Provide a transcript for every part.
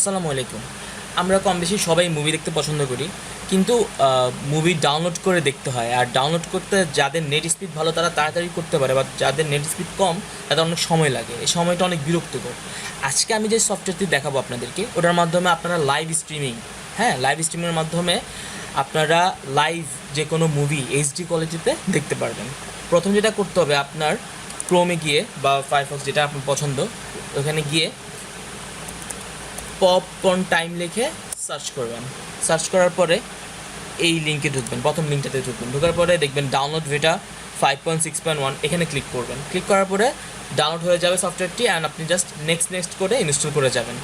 আসসালামু আলাইকুম। আমরা কম বেশি সবাই মুভি দেখতে পছন্দ করি, কিন্তু মুভি ডাউনলোড করে দেখতে হয়। আর ডাউনলোড করতে যাদের নেট স্পিড ভালো তারা তাড়াতাড়ি করতে পারে, বা যাদের নেট স্পিড কম তাদের অনেক সময় লাগে। এই সময়টা অনেক বিরক্তিকর। আজকে আমি যে সফটওয়্যারটি দেখাবো আপনাদেরকে, ওটার মাধ্যমে আপনারা লাইভ স্ট্রিমিং, লাইভ স্ট্রিমিংয়ের মাধ্যমে আপনারা লাইভ যে কোনো মুভি এইচডি কোয়ালিটিতে দেখতে পারবেন। প্রথম যেটা করতে হবে, আপনার ক্রোমে গিয়ে বা ফায়ারফক্স, যেটা আপনার পছন্দ, ওখানে গিয়ে পপকর্ন টাইম লিখে সার্চ করবেন। সার্চ করার পরে এই লিঙ্কে ঢুকবেন, প্রথম লিঙ্কটাতে ঢুকবেন। ঢোকার পরে দেখবেন ডাউনলোড ভেটা 5.6.1, এখানে ক্লিক করবেন। ক্লিক করার পরে ডাউনলোড হয়ে যাবে সফটওয়্যারটি, অ্যান্ড আপনি জাস্ট নেক্সট করে ইনস্টল করে যাবেন।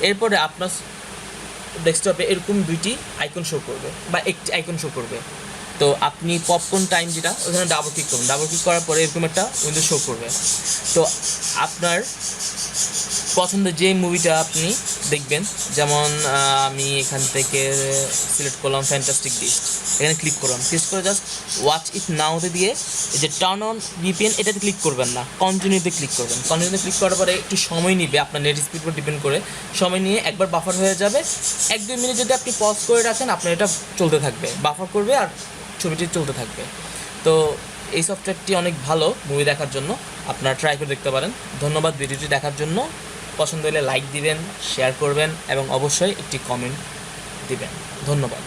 এরপরে আপনার ডেস্কটপে এরকম দুইটি আইকন শো করবে বা একটি আইকন শো করবে। তো আপনি পপকর্ন টাইম যেটা, ওখানে ডাবল ক্লিক করুন। ডাবল ক্লিক করার পরে এরকম একটা উইন্ডো শো করবে। তো আপনার পছন্দের যে মুভিটা আপনি দেখবেন, যেমন আমি এখান থেকে সিলেক্ট করলাম ফ্যান্টাস্টিক বিস্ট, এখানে ক্লিক করলাম। ক্লিক করে জাস্ট ওয়াচ ইট নাওতে দিয়ে এই যে টার্ন অন ভিপিএন, এটাতে ক্লিক করবেন না, কন্টিনিউতে ক্লিক করবেন। কন্টিনিউতে ক্লিক করার পরে একটু সময় নিবে, আপনার নেট স্পিড উপর ডিপেন্ড করে সময় নিয়ে একবার বাফার হয়ে যাবে। 1-2 মিনিট যদি আপনি পজ করে রাখেন, আপনার এটা চলতে থাকবে, বাফার করবে আর ছবিটি চলতে থাকবে। তো এই সফটওয়্যারটি অনেক ভালো মুভি দেখার জন্য, আপনারা ট্রাই করে দেখতে পারেন। ধন্যবাদ ভিডিওটি দেখার জন্য। পছন্দ হলে লাইক দিবেন, শেয়ার করবেন এবং অবশ্যই একটি কমেন্ট দিবেন। ধন্যবাদ।